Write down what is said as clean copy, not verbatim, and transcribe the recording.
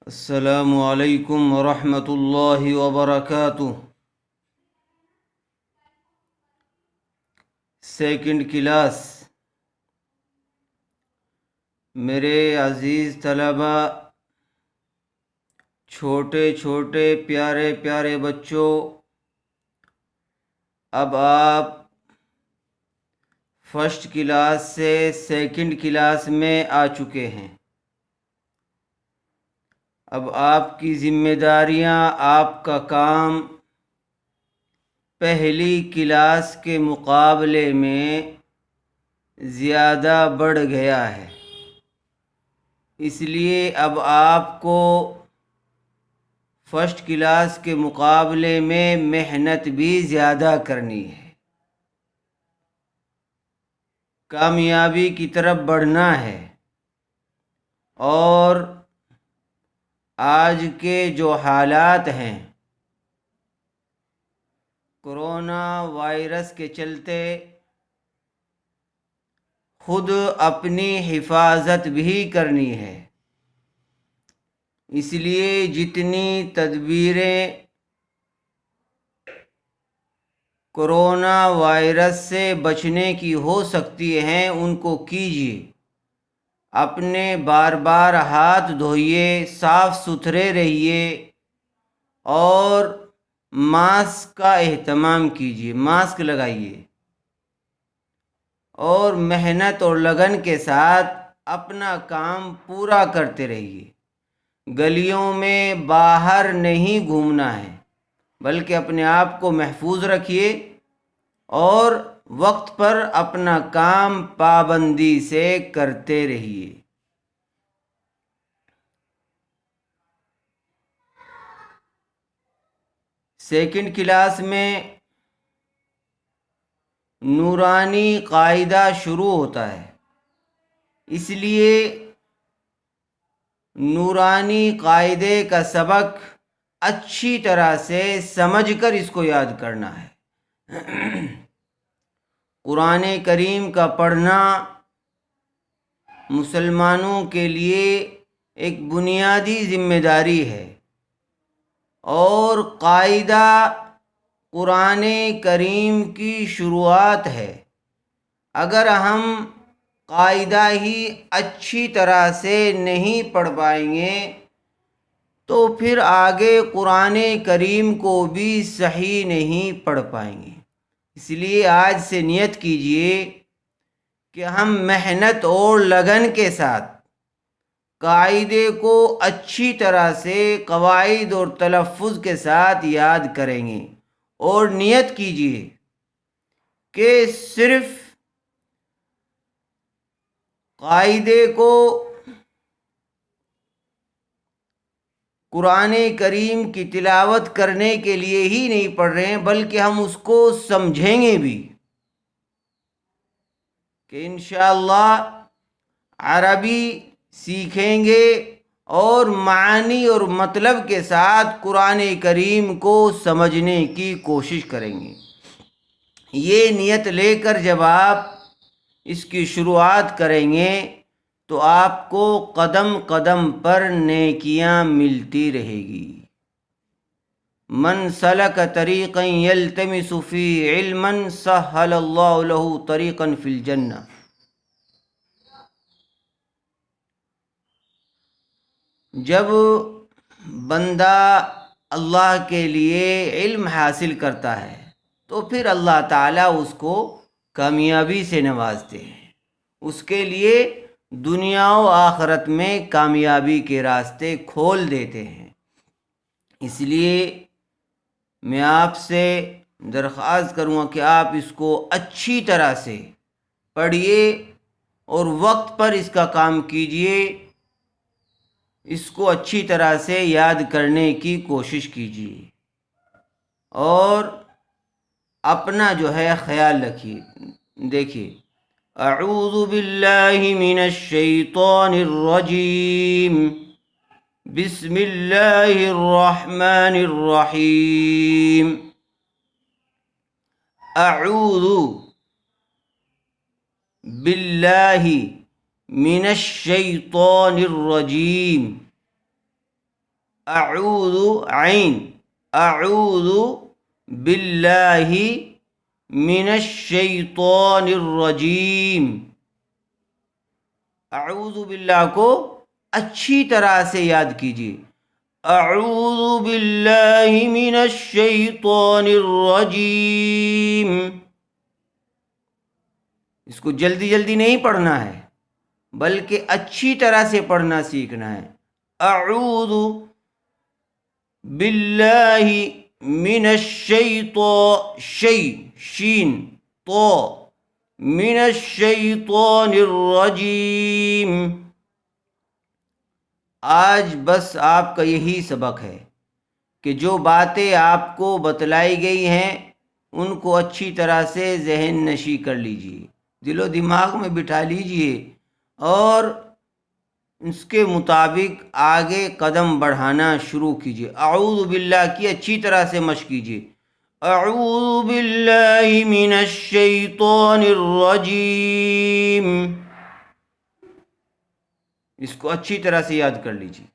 السلام علیکم ورحمۃ اللہ وبرکاتہ۔ سیکنڈ کلاس میرے عزیز طلبہ، چھوٹے چھوٹے پیارے پیارے بچوں، اب آپ فرسٹ کلاس سے سیکنڈ کلاس میں آ چکے ہیں۔ اب آپ کی ذمہ داریاں، آپ کا کام پہلی کلاس کے مقابلے میں زیادہ بڑھ گیا ہے، اس لیے اب آپ کو فرسٹ کلاس کے مقابلے میں محنت بھی زیادہ کرنی ہے، کامیابی کی طرف بڑھنا ہے۔ اور آج کے جو حالات ہیں، کرونا وائرس کے چلتے خود اپنی حفاظت بھی کرنی ہے، اس لیے جتنی تدبیریں کرونا وائرس سے بچنے کی ہو سکتی ہیں ان کو کیجیے۔ اپنے بار بار ہاتھ دھوئیے، صاف ستھرے رہیے اور ماسک کا اہتمام کیجیے، ماسک لگائیے اور محنت اور لگن کے ساتھ اپنا کام پورا کرتے رہیے۔ گلیوں میں باہر نہیں گھومنا ہے، بلکہ اپنے آپ کو محفوظ رکھیے اور وقت پر اپنا کام پابندی سے کرتے رہیے۔ سیکنڈ کلاس میں نورانی قاعدہ شروع ہوتا ہے، اس لیے نورانی قاعدے کا سبق اچھی طرح سے سمجھ کر اس کو یاد کرنا ہے۔ قرآن کریم کا پڑھنا مسلمانوں کے لیے ایک بنیادی ذمہ داری ہے، اور قاعدہ قرآن کریم کی شروعات ہے۔ اگر ہم قاعدہ ہی اچھی طرح سے نہیں پڑھ پائیں گے تو پھر آگے قرآن کریم کو بھی صحیح نہیں پڑھ پائیں گے۔ اس لیے آج سے نیت کیجئے کہ ہم محنت اور لگن کے ساتھ قاعدے کو اچھی طرح سے قواعد اور تلفظ کے ساتھ یاد کریں گے، اور نیت کیجئے کہ صرف قاعدے کو قرآن کریم کی تلاوت کرنے کے لیے ہی نہیں پڑھ رہے ہیں، بلکہ ہم اس کو سمجھیں گے بھی کہ انشاءاللہ عربی سیکھیں گے اور معانی اور مطلب کے ساتھ قرآن کریم کو سمجھنے کی کوشش کریں گے۔ یہ نیت لے کر جب آپ اس کی شروعات کریں گے تو آپ کو قدم قدم پر نیکیاں ملتی رہے گی۔ من سلک طریقا یلتمس فی علما سہل اللہ لہ طریقا فی الجنہ۔ جب بندہ اللہ کے لیے علم حاصل کرتا ہے تو پھر اللہ تعالیٰ اس کو کامیابی سے نوازتے ہیں، اس کے لیے دنیا و آخرت میں کامیابی کے راستے کھول دیتے ہیں۔ اس لیے میں آپ سے درخواست کروں گا کہ آپ اس کو اچھی طرح سے پڑھیے اور وقت پر اس کا کام کیجیے، اس کو اچھی طرح سے یاد کرنے کی کوشش کیجیے اور اپنا جو ہے خیال رکھیے۔ دیکھیے، اعوذ باللہ من الشیطان الرجیم، بسم اللہ الرحمن الرحیم۔ اعوذ باللہ من الشیطان الرجیم، اعوذ عین اعوذ باللہ من الشیطان الرجیم. اعوذ باللہ کو اچھی طرح سے یاد کیجیے. اعوذ باللہ من الشیطان الرجیم. اس کو جلدی جلدی نہیں پڑھنا ہے بلکہ اچھی طرح سے پڑھنا سیکھنا ہے. اعوذ باللہ من الشیطان شین تو من الشیطان الرجیم. آج بس آپ کا یہی سبق ہے کہ جو باتیں آپ کو بتلائی گئی ہیں ان کو اچھی طرح سے ذہن نشی کر لیجئے، دل و دماغ میں بٹھا لیجئے اور اس کے مطابق آگے قدم بڑھانا شروع کیجئے. اعوذ باللہ کی اچھی طرح سے مشق کیجئے. اعوذ باللہ من الشیطان الرجیم. اس کو اچھی طرح سے یاد کر لیجئے.